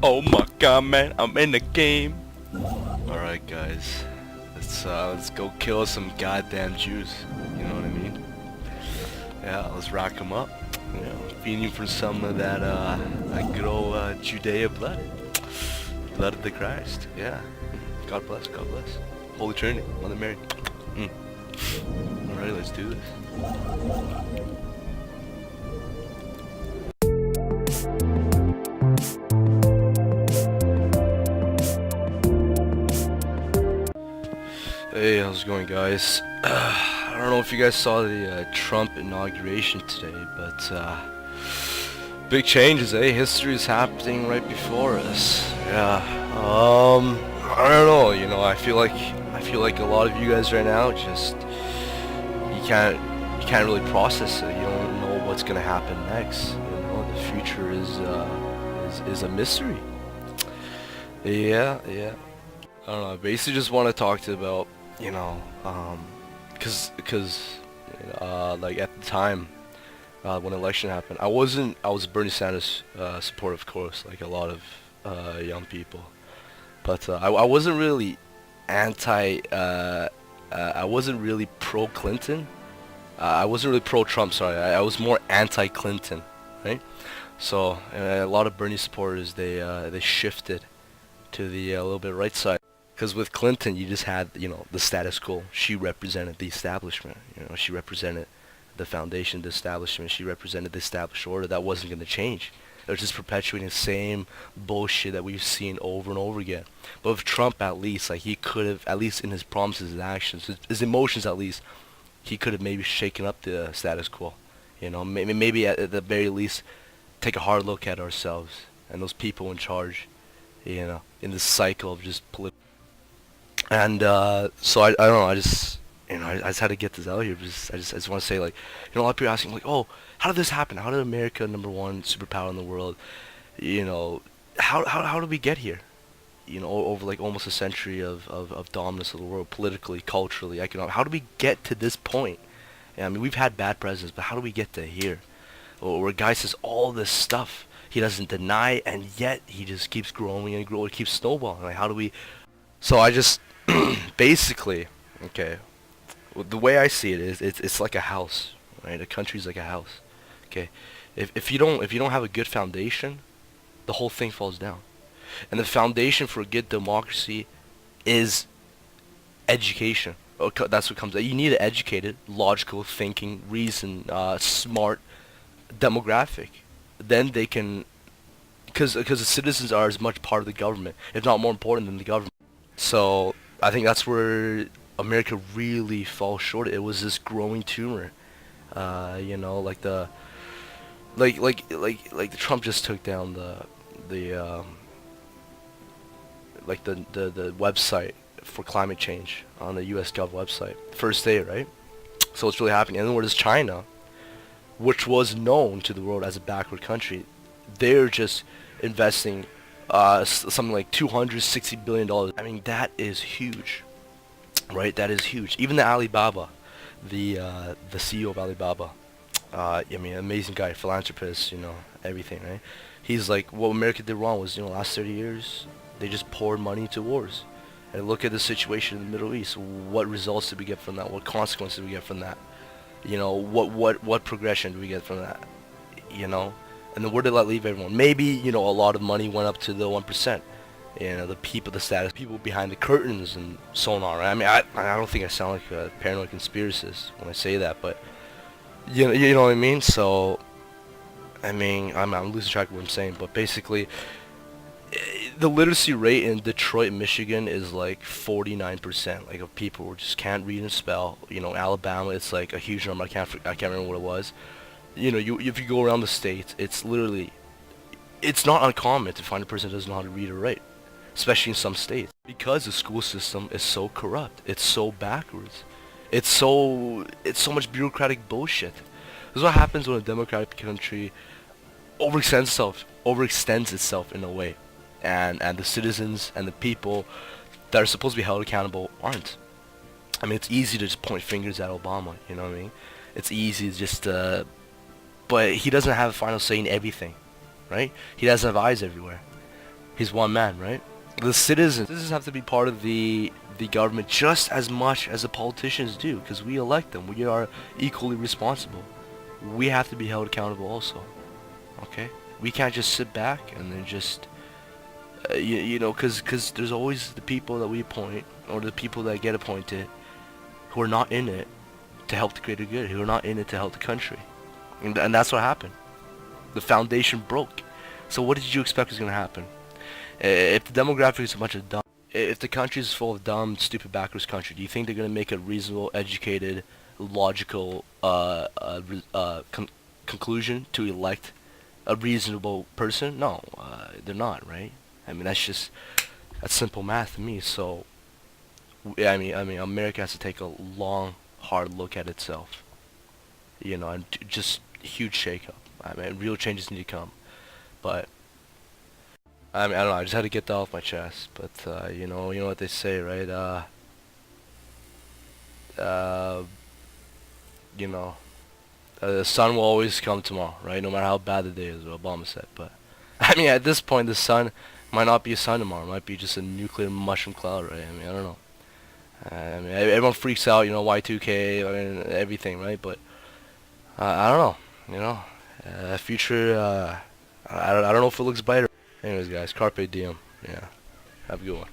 Oh my god, man, I'm in the game. Alright, guys. Let's go kill some goddamn Jews. You know what I mean? Yeah, let's rock them up. You know, feeding for some of that good old Judea blood. Blood of the Christ. Yeah. God bless, God bless. Holy Trinity, Mother Mary. Mm. Alright, let's do this. Hey, how's it going, guys? I don't know if you guys saw the Trump inauguration today, but big changes, eh? History is happening right before us. Yeah. I don't know. You know, I feel like a lot of you guys right now just you can't really process it. You don't know what's gonna happen next. You know, the future is a mystery. Yeah, yeah. I don't know. I basically just want to talk to about, you know, because like at the time when election happened, I was a Bernie Sanders supporter, of course, like a lot of young people, but I wasn't really I wasn't really pro Clinton. I wasn't really pro Trump. Sorry, I was more anti Clinton, right? So a lot of Bernie supporters they shifted to the a little bit right side. Because with Clinton, you just had, you know, the status quo. She represented the establishment. You know, she represented the foundation, the establishment. She represented the established order. That wasn't going to change. It was just perpetuating the same bullshit that we've seen over and over again. But with Trump, at least, like, he could have, at least in his promises and actions, his emotions at least, he could have maybe shaken up the status quo. You know, maybe at the very least, take a hard look at ourselves and those people in charge, you know, in this cycle of just political. And so I don't know. I just, you know, I just had to get this out here. I just want to say, like, you know, a lot of people asking, like, oh, how did this happen? How did America, number one superpower in the world, you know, how did we get here? You know, over like almost a century of dominance of the world, politically, culturally, economically. How did we get to this point? Yeah, I mean, we've had bad presidents, but how do we get to here? Where a guy says all this stuff, he doesn't deny, and yet he just keeps growing and growing, keeps snowballing. Like, how do we? So I just basically, okay, the way I see it is it's like a house, right? A country's like a house. Okay, if you don't have a good foundation, the whole thing falls down. And the foundation for a good democracy is education. Okay, that's what comes. You need an educated, logical, thinking, reason, smart demographic. Then they can, because the citizens are as much part of the government, if not more important than the government. So I think that's where America really falls short. It was this growing tumor. You know, like the Trump just took down the the website for climate change on the U.S. Gov website. First day, right? So what's really happening? And then where is China, which was known to the world as a backward country, they're just investing something like $260 billion. I mean, that is huge, right? That is huge. Even the Alibaba, the CEO of Alibaba, I mean, amazing guy, philanthropist, you know, everything, right? He's like, what America did wrong was, you know, last 30 years, they just poured money into wars. And look at the situation in the Middle East. What results did we get from that? What consequences did we get from that? You know, what progression did we get from that? You know, and then where did that leave everyone? Maybe, you know, a lot of money went up to the 1%. You know, the people, the status, people behind the curtains and so on, right? I mean, I don't think I sound like a paranoid conspiracist when I say that, but you know what I mean? So, I mean, I'm losing track of what I'm saying, but basically, the literacy rate in Detroit, Michigan is like 49%. Like, of people who just can't read and spell. You know, Alabama, it's like a huge number. I can't remember what it was. You know, if you go around the states, it's literally, it's not uncommon to find a person who doesn't know how to read or write, especially in some states, because the school system is so corrupt. It's so backwards. It's so much bureaucratic bullshit. This is what happens when a democratic country overextends itself in a way, and the citizens and the people that are supposed to be held accountable aren't. I mean, it's easy to just point fingers at Obama, you know what I mean? It's easy just but he doesn't have a final say in everything, right? He doesn't have eyes everywhere. He's one man, right? The citizens have to be part of the government just as much as the politicians do, because we elect them. We are equally responsible. We have to be held accountable also. Okay? We can't just sit back and then just you know, because there's always the people that we appoint or the people that get appointed who are not in it to help the greater good, who are not in it to help the country, and that's what happened. The foundation broke. So what did you expect was going to happen? If the demographic is a bunch of dumb, if the country is full of dumb, stupid, backwards country, do you think they're going to make a reasonable, educated, logical conclusion to elect a reasonable person? No, they're not, right? I mean, that's simple math to me. So, I mean, America has to take a long, hard look at itself, you know, and just huge shake-up. I mean, real changes need to come. But I mean, I don't know. I just had to get that off my chest. But you know what they say, right? Uh, you know, the sun will always come tomorrow, right? No matter how bad the day is, what Obama said. But I mean, at this point, the sun might not be a sun tomorrow. It might be just a nuclear mushroom cloud, right? I mean, I don't know. I mean, everyone freaks out, you know, Y2K, I mean, everything, right? But I don't know, you know, future. I don't know if it looks brighter. Anyways, guys, carpe diem. Yeah, have a good one.